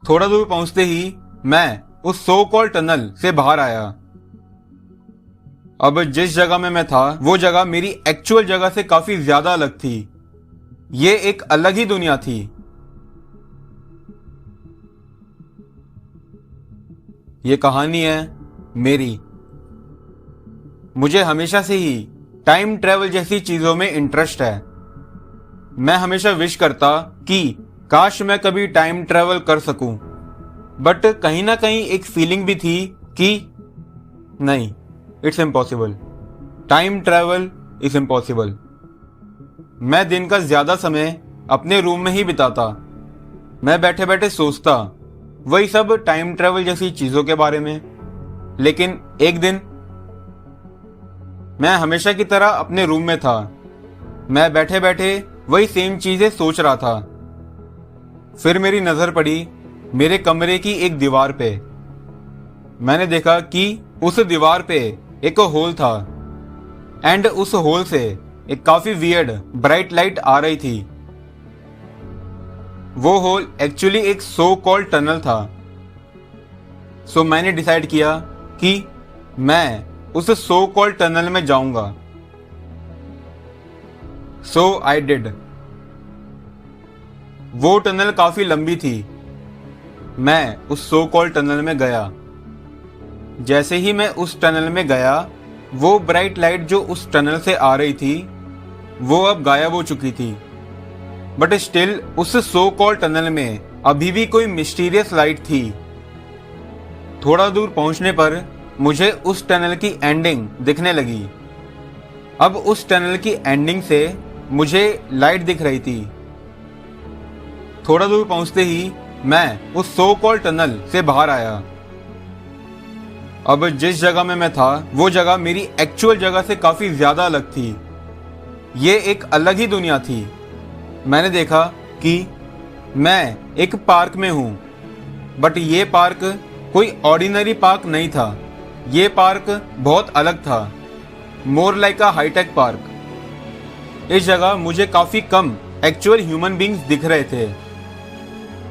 थोड़ा दूर पहुंचते ही मैं उस सो कॉल टनल से बाहर आया। अब जिस जगह में मैं था वो जगह मेरी एक्चुअल जगह से काफी ज्यादा अलग थी। ये एक अलग ही दुनिया थी। ये कहानी है मेरी। मुझे हमेशा से ही टाइम ट्रेवल जैसी चीजों में इंटरेस्ट है। मैं हमेशा विश करता कि काश मैं कभी टाइम ट्रेवल कर सकूं, बट कहीं ना कहीं एक फीलिंग भी थी कि नहीं, it's impossible. Time travel is impossible. मैं दिन का ज्यादा समय अपने रूम में ही बिताता। मैं बैठे बैठे सोचता वही सब टाइम ट्रेवल जैसी चीजों के बारे में। लेकिन एक दिन मैं हमेशा की तरह अपने रूम में था। मैं बैठे बैठे वही सेम चीजें सोच रहा था। फिर मेरी नजर पड़ी मेरे कमरे की एक दीवार पे। मैंने देखा कि उस दीवार पे एक होल था एंड उस होल से एक काफी वियर्ड ब्राइट लाइट आ रही थी। वो होल एक्चुअली एक सो कॉल्ड टनल था। सो मैंने डिसाइड किया कि मैं उस सो कॉल्ड टनल में जाऊंगा। सो आई डिड। वो टनल काफी लंबी थी। मैं उस सो कॉल्ड टनल में गया। जैसे ही मैं उस टनल में गया, वो ब्राइट लाइट जो उस टनल से आ रही थी वो अब गायब हो चुकी थी। बट स्टिल उस सो कॉल्ड टनल में अभी भी कोई मिस्टीरियस लाइट थी। थोड़ा दूर पहुंचने पर मुझे उस टनल की एंडिंग दिखने लगी। अब उस टनल की एंडिंग से मुझे लाइट दिख रही थी। थोड़ा दूर पहुंचते ही मैं उस सो कॉल्ड टनल से बाहर आया। अब जिस जगह में मैं था वो जगह मेरी एक्चुअल जगह से काफी ज्यादा अलग थी। ये एक अलग ही दुनिया थी। मैंने देखा कि मैं एक पार्क में हूँ, बट ये पार्क कोई ऑर्डिनरी पार्क नहीं था। ये पार्क बहुत अलग था, more like a high tech park. इस जगह मुझे काफी कम एक्चुअल ह्यूमन बींग्स दिख रहे थे।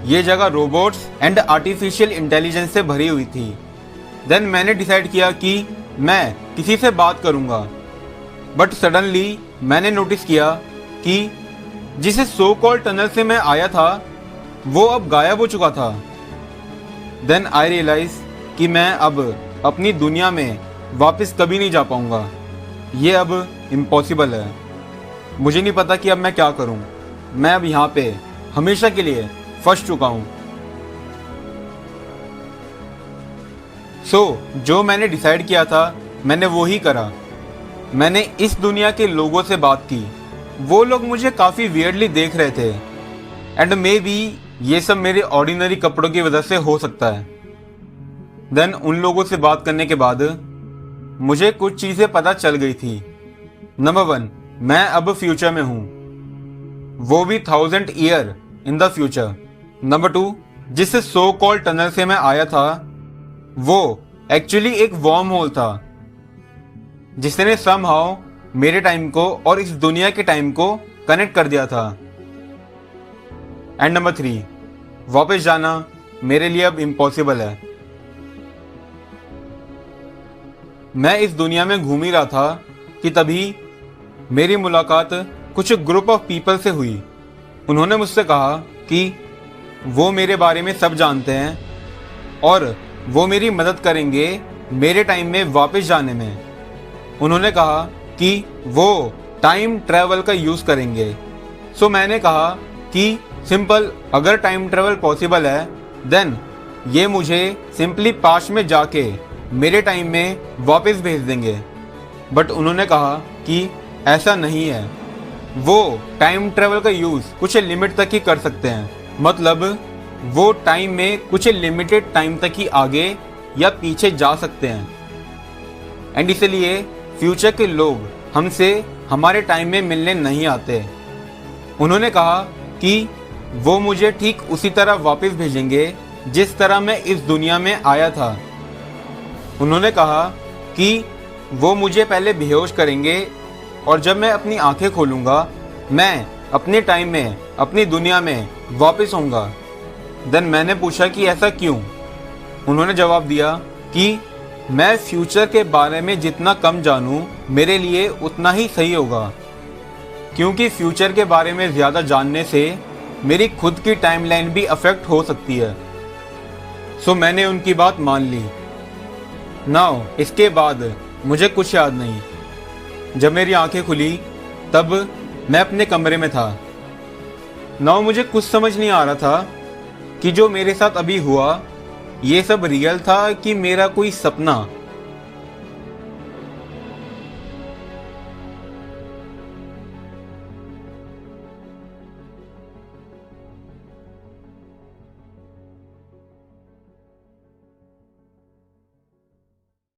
ये जगह रोबोट्स एंड आर्टिफिशियल इंटेलिजेंस से भरी हुई थी। देन मैंने डिसाइड किया कि मैं किसी से बात करूंगा, बट सडनली मैंने नोटिस किया कि जिस सो कॉल्ड टनल से मैं आया था वो अब गायब हो चुका था। देन आई रियलाइज कि मैं अब अपनी दुनिया में वापस कभी नहीं जा पाऊंगा। ये अब इम्पॉसिबल है। मुझे नहीं पता कि अब मैं क्या करूं। मैं अब यहाँ पे हमेशा के लिए फंस चुका हूं। जो मैंने डिसाइड किया था मैंने वो ही करा। मैंने इस दुनिया के लोगों से बात की। वो लोग मुझे काफ़ी वियर्डली देख रहे थे एंड मे बी ये सब मेरे ऑर्डिनरी कपड़ों की वजह से हो सकता है। देन उन लोगों से बात करने के बाद मुझे कुछ चीज़ें पता चल गई थी। नंबर 1, मैं अब फ्यूचर में हूँ, वो भी 1000 year in the future. Number 2, जिस सो कॉल्ड टनल से मैं आया था वो एक्चुअली एक वर्म होल था जिसने समहाउ मेरे टाइम को और इस दुनिया के टाइम को कनेक्ट कर दिया था। एंड नंबर 3, वापस जाना मेरे लिए अब इम्पॉसिबल है। मैं इस दुनिया में घूम ही रहा था कि तभी मेरी मुलाकात कुछ ग्रुप ऑफ पीपल से हुई। उन्होंने मुझसे कहा कि वो मेरे बारे में सब जानते हैं और वो मेरी मदद करेंगे मेरे टाइम में वापस जाने में। उन्होंने कहा कि वो टाइम ट्रैवल का यूज़ करेंगे। सो मैंने कहा कि सिंपल, अगर टाइम ट्रैवल पॉसिबल है देन ये मुझे सिंपली पास्ट में जाके मेरे टाइम में वापस भेज देंगे। बट उन्होंने कहा कि ऐसा नहीं है। वो टाइम ट्रैवल का यूज़ कुछ लिमिट तक ही कर सकते हैं। मतलब वो टाइम में कुछ लिमिटेड टाइम तक ही आगे या पीछे जा सकते हैं। एंड इसलिए फ्यूचर के लोग हमसे हमारे टाइम में मिलने नहीं आते। उन्होंने कहा कि वो मुझे ठीक उसी तरह वापस भेजेंगे जिस तरह मैं इस दुनिया में आया था। उन्होंने कहा कि वो मुझे पहले बेहोश करेंगे और जब मैं अपनी आंखें खोलूँगा मैं अपने टाइम में अपनी दुनिया में वापस आऊँगा। देन मैंने पूछा कि ऐसा क्यों। उन्होंने जवाब दिया कि मैं फ्यूचर के बारे में जितना कम जानूं मेरे लिए उतना ही सही होगा, क्योंकि फ्यूचर के बारे में ज़्यादा जानने से मेरी खुद की टाइमलाइन भी अफेक्ट हो सकती है। सो मैंने उनकी बात मान ली। नाउ इसके बाद मुझे कुछ याद नहीं। जब मेरी आंखें खुली तब मैं अपने कमरे में था। नाउ मुझे कुछ समझ नहीं आ रहा था कि जो मेरे साथ अभी हुआ ये सब रियल था कि मेरा कोई सपना।